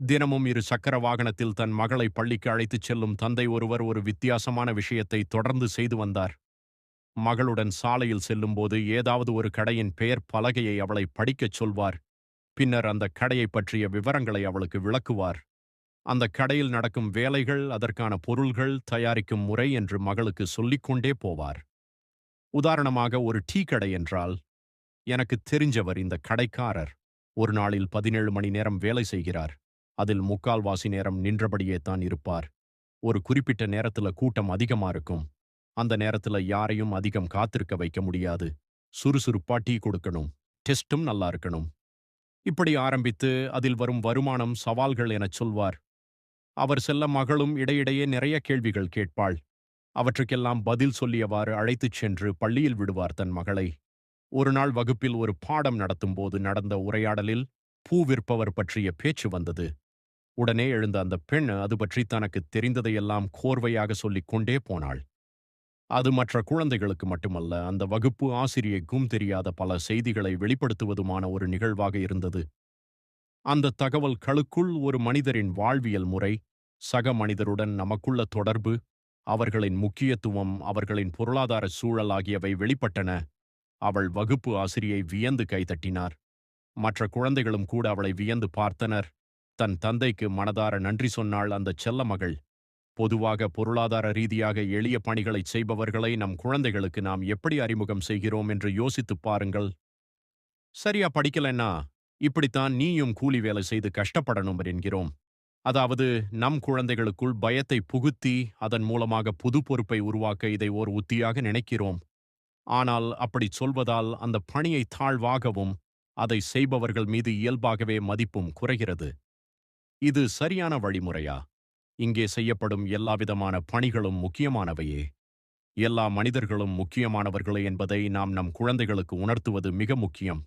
தினமும் இரு சக்கர வாகனத்தில் தன் மகளை பள்ளிக்கு அழைத்துச் செல்லும் தந்தை ஒருவர் ஒரு வித்தியாசமான விஷயத்தை தொடர்ந்து செய்து வந்தார். மகளுடன் சாலையில் செல்லும்போது ஏதாவது ஒரு கடையின் பெயர் பலகையை அவளை படிக்கச் சொல்வார். பின்னர் அந்த கடையை பற்றிய விவரங்களை அவளுக்கு விளக்குவார். அந்த கடையில் நடக்கும் வேலைகள், அதற்கான பொருள்கள், தயாரிக்கும் முறை என்று மகளுக்கு சொல்லிக்கொண்டே போவார். உதாரணமாக, ஒரு டீ கடை என்றால், எனக்கு தெரிஞ்சவர் இந்த கடைக்காரர் ஒரு நாளில் 17 மணி நேரம் வேலை செய்கிறார். அதில் முக்கால்வாசி நேரம் நின்றபடியே தான் இருப்பார். ஒரு குறிப்பிட்ட நேரத்துல கூட்டம் அதிகமா இருக்கும். அந்த நேரத்துல யாரையும் அதிகம் காத்திருக்க வைக்க முடியாது. சுறுசுறுப்பா டீ கொடுக்கணும். டெஸ்டும் நல்லா இருக்கணும். இப்படி ஆரம்பித்து அதில் வரும் வருமானம், சவால்கள் எனச் சொல்வார். அவர் செல்ல மகளும் இடையிடையே நிறைய கேள்விகள் கேட்பாள். அவற்றுக்கெல்லாம் பதில் சொல்லியவாறு அழைத்துச் சென்று பள்ளியில் விடுவார் தன் மகளை. ஒரு நாள் வகுப்பில் ஒரு பாடம் நடத்தும்போது நடந்த உரையாடலில் பூ விற்பவர் பற்றிய பேச்சு வந்தது. உடனே எழுந்த அந்த பெண் அது பற்றி தனக்கு தெரிந்ததையெல்லாம் கோர்வையாக சொல்லிக் கொண்டே போனாள். அது மற்ற குழந்தைகளுக்கு மட்டுமல்ல, அந்த வகுப்பு ஆசிரியைக்கும் தெரியாத பல செய்திகளை வெளிப்படுத்துவதுமான ஒரு நிகழ்வாக இருந்தது. அந்த தகவல்களுக்குள் ஒரு மனிதரின் வாழ்வியல் முறை, சக மனிதருடன் நமக்குள்ள தொடர்பு, அவர்களின் முக்கியத்துவம், அவர்களின் பொருளாதார சூழல் ஆகியவை வெளிப்பட்டன. அவள் வகுப்பு ஆசிரியை வியந்து கைதட்டினார். மற்ற குழந்தைகளும் கூட அவளை வியந்து பார்த்தனர். தன் தந்தைக்கு மனதார நன்றி சொன்னாள் அந்தச் செல்ல மகள். பொதுவாக பொருளாதார ரீதியாக எளிய பணிகளைச் செய்பவர்களை நம் குழந்தைகளுக்கு நாம் எப்படி அறிமுகம் செய்கிறோம் என்று யோசித்துப் பாருங்கள். சரியா படிக்கலைன்னா, இப்படித்தான் நீயும் கூலி வேலை செய்து கஷ்டப்படணும் என்கிறோம். அதாவது, நம் குழந்தைகளுக்குள் பயத்தை புகுத்தி, அதன் மூலமாக புது பொறுப்பை உருவாக்க இதை ஓர் உத்தியாக நினைக்கிறோம். ஆனால் அப்படிச் சொல்வதால் அந்த பணியை தாழ்வாகவும், அதை செய்பவர்கள் மீது இயல்பாகவே மதிப்பும் குறைகிறது. இது சரியான வழிமுறையா? இங்கே செய்யப்படும் எல்லாவிதமான பணிகளும் முக்கியமானவையே. எல்லா மனிதர்களும் முக்கியமானவர்களே என்பதை நாம் நம் குழந்தைகளுக்கு உணர்த்துவது மிக முக்கியம்.